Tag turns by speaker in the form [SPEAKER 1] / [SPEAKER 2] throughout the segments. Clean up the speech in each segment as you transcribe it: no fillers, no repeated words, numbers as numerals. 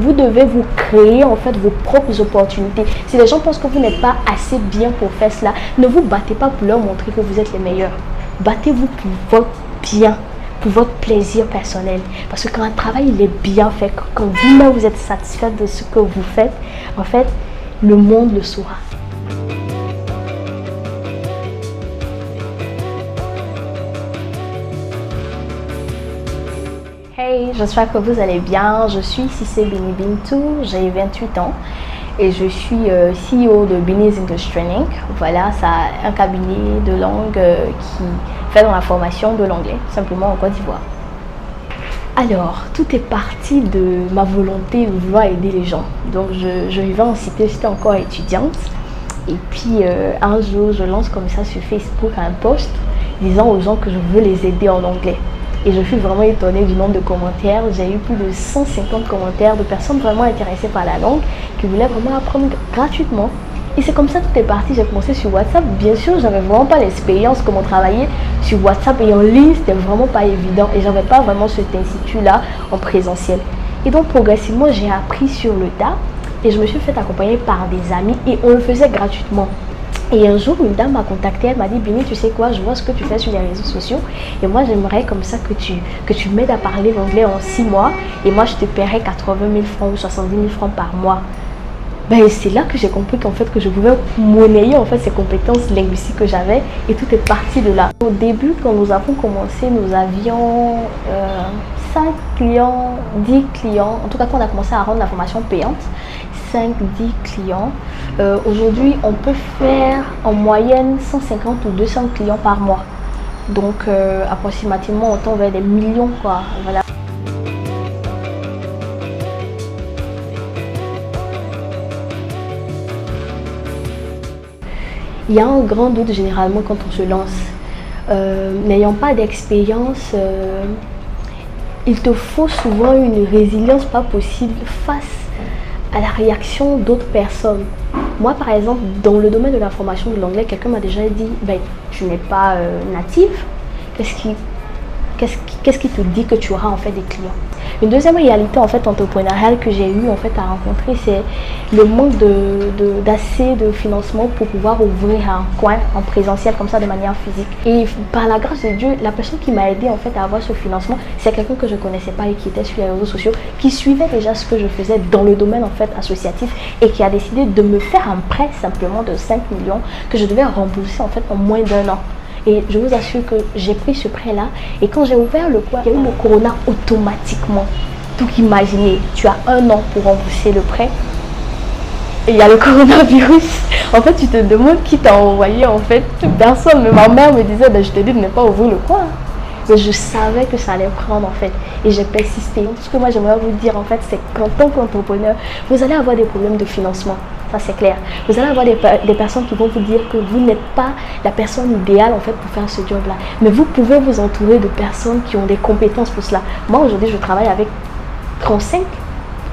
[SPEAKER 1] Vous devez vous créer en fait vos propres opportunités. Si les gens pensent que vous n'êtes pas assez bien pour faire cela, ne vous battez pas pour leur montrer que vous êtes les meilleurs. Battez-vous pour votre bien, pour votre plaisir personnel. Parce que quand un travail il est bien fait, quand vous-même vous êtes satisfait de ce que vous faites, en fait, le monde le saura. Hey, j'espère que vous allez bien. Je suis Cissé Bini Bintou, j'ai 28 ans et je suis CEO de Bini's English Training. Voilà, ça a un cabinet de langue qui fait dans la formation de l'anglais, simplement en Côte d'Ivoire. Alors, tout est parti de ma volonté de vouloir aider les gens. Donc, je vivais en cité, j'étais encore étudiante. Et puis, un jour, je lance comme ça sur Facebook un post disant aux gens que je veux les aider en anglais. Et je suis vraiment étonnée du nombre de commentaires. J'ai eu plus de 150 commentaires de personnes vraiment intéressées par la langue qui voulaient vraiment apprendre gratuitement. Et c'est comme ça que tout est parti. J'ai commencé sur WhatsApp. Bien sûr, j'avais vraiment pas l'expérience comment travailler sur WhatsApp et en ligne, c'était vraiment pas évident. Et j'avais pas vraiment cet institut-là en présentiel. Et donc, progressivement, j'ai appris sur le tas et je me suis fait accompagner par des amis et on le faisait gratuitement. Et un jour, une dame m'a contactée, elle m'a dit « Bini, tu sais quoi, je vois ce que tu fais sur les réseaux sociaux et moi j'aimerais comme ça que tu m'aides à parler l'anglais en 6 mois et moi je te paierai 80 000 francs ou 70 000 francs par mois. » Ben, c'est là que j'ai compris qu'en fait que je pouvais monnayer en fait ces compétences linguistiques que j'avais et tout est parti de là. Au début, quand nous avons commencé, nous avions 5 clients, 10 clients, en tout cas quand on a commencé à rendre la formation payante, 5-10 clients. Aujourd'hui, on peut faire en moyenne 150 ou 200 clients par mois. Donc, approximativement, on tend vers des millions, quoi. Voilà. Il y a un grand doute généralement quand on se lance. N'ayant pas d'expérience, il te faut souvent une résilience pas possible face à la réaction d'autres personnes. Moi, par exemple, dans le domaine de la formation de l'anglais, quelqu'un m'a déjà dit ben, tu n'es pas native, qu'est-ce qui te dit que tu auras en fait des clients? Une deuxième réalité en fait entrepreneuriale que j'ai eu en fait à rencontrer, c'est le manque d'assez de financement pour pouvoir ouvrir un coin en présentiel comme ça de manière physique. Et par la grâce de Dieu, la personne qui m'a aidé en fait à avoir ce financement, c'est quelqu'un que je connaissais pas et qui était sur les réseaux sociaux, qui suivait déjà ce que je faisais dans le domaine en fait associatif et qui a décidé de me faire un prêt simplement de 5 millions que je devais rembourser en fait en moins d'1 an. Et je vous assure que j'ai pris ce prêt-là. Et quand j'ai ouvert le coin, il y a eu le corona automatiquement. Donc imaginez, tu as 1 an pour rembourser le prêt. Et il y a le coronavirus. En fait, tu te demandes qui t'a envoyé. En fait, personne. Mais ma mère me disait, ben, je te dis de ne pas ouvrir le coin. Mais je savais que ça allait prendre en fait. Et j'ai persisté. Donc, ce que moi j'aimerais vous dire en fait, c'est qu'en tant qu'entrepreneur, vous allez avoir des problèmes de financement. Ça c'est clair. Vous allez avoir des personnes qui vont vous dire que vous n'êtes pas la personne idéale en fait pour faire ce job-là. Mais vous pouvez vous entourer de personnes qui ont des compétences pour cela. Moi aujourd'hui, je travaille avec 35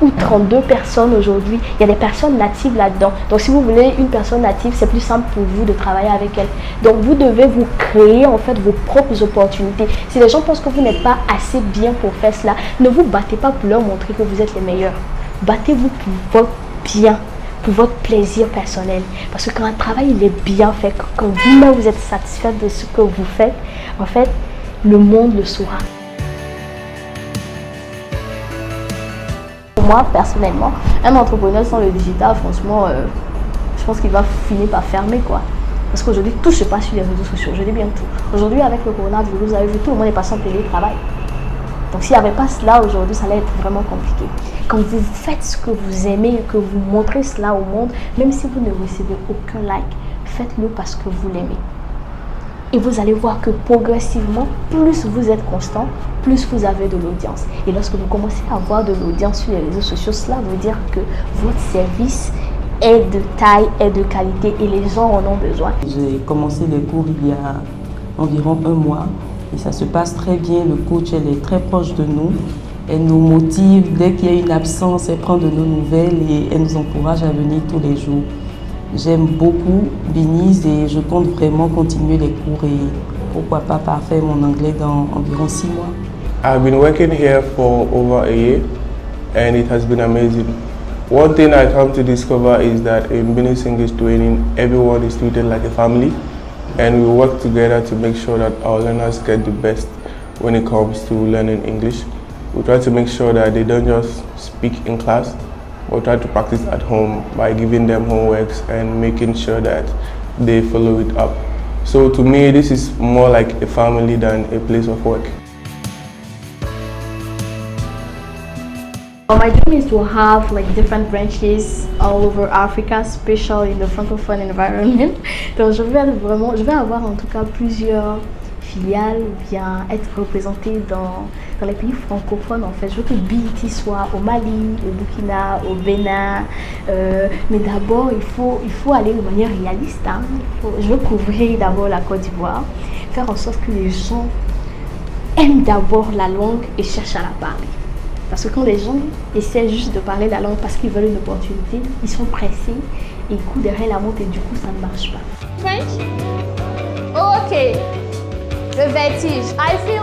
[SPEAKER 1] ou 32 personnes aujourd'hui. Il y a des personnes natives là-dedans. Donc si vous voulez une personne native, c'est plus simple pour vous de travailler avec elle. Donc vous devez vous créer en fait vos propres opportunités. Si les gens pensent que vous n'êtes pas assez bien pour faire cela, ne vous battez pas pour leur montrer que vous êtes les meilleurs. Battez-vous pour votre bien, pour votre plaisir personnel. Parce que quand un travail il est bien fait, quand vous-même vous êtes satisfait de ce que vous faites, en fait, le monde le saura. Moi, personnellement, un entrepreneur sans le digital, franchement, je pense qu'il va finir par fermer, quoi. Parce qu'aujourd'hui, tout se passe sur les réseaux sociaux. Je dis bien tout. Aujourd'hui, avec le coronavirus, vous avez vu, tout le monde est passé en télétravail. Donc, s'il n'y avait pas cela aujourd'hui, ça allait être vraiment compliqué. Quand vous faites ce que vous aimez et que vous montrez cela au monde, même si vous ne recevez aucun like, faites-le parce que vous l'aimez. Et vous allez voir que progressivement, plus vous êtes constant, plus vous avez de l'audience. Et lorsque vous commencez à avoir de l'audience sur les réseaux sociaux, cela veut dire que votre service est de taille, est de qualité et les gens en ont besoin.
[SPEAKER 2] J'ai commencé les cours il y a environ 1 mois et ça se passe très bien. Le coach, elle est très proche de nous. Elle nous motive. Dès qu'il y a une absence, elle prend de nos nouvelles et elle nous encourage à venir tous les jours. J'aime beaucoup Bini's et je compte vraiment continuer les cours et pourquoi pas parfaire mon anglais dans environ 6 mois.
[SPEAKER 3] I've been working here for over a year and it has been amazing. One thing I come to discover is that in Business English training, everyone is treated like a family, and we work together to make sure that our learners get the best when it comes to learning English. We try to make sure that they don't just speak in class, but try to practice at home by giving them homeworks and making sure that they follow it up. So to me, this is more like a family than a place of work.
[SPEAKER 1] My dream is to have like different branches all over Africa, especially in the francophone environment. Donc je vais avoir en tout cas plusieurs filiales ou bien être représentée dans les pays francophones en fait. Je veux que BET soit au Mali, au Burkina, au Bénin, mais d'abord il faut aller de manière réaliste. Hein. Je veux couvrir d'abord la Côte d'Ivoire, faire en sorte que les gens aiment d'abord la langue et cherchent à la parler. Parce que quand les gens essaient juste de parler la langue parce qu'ils veulent une opportunité, ils sont pressés et ils courent derrière la montre et du coup ça ne marche pas.
[SPEAKER 4] French? Oh, okay. The vertige. I feel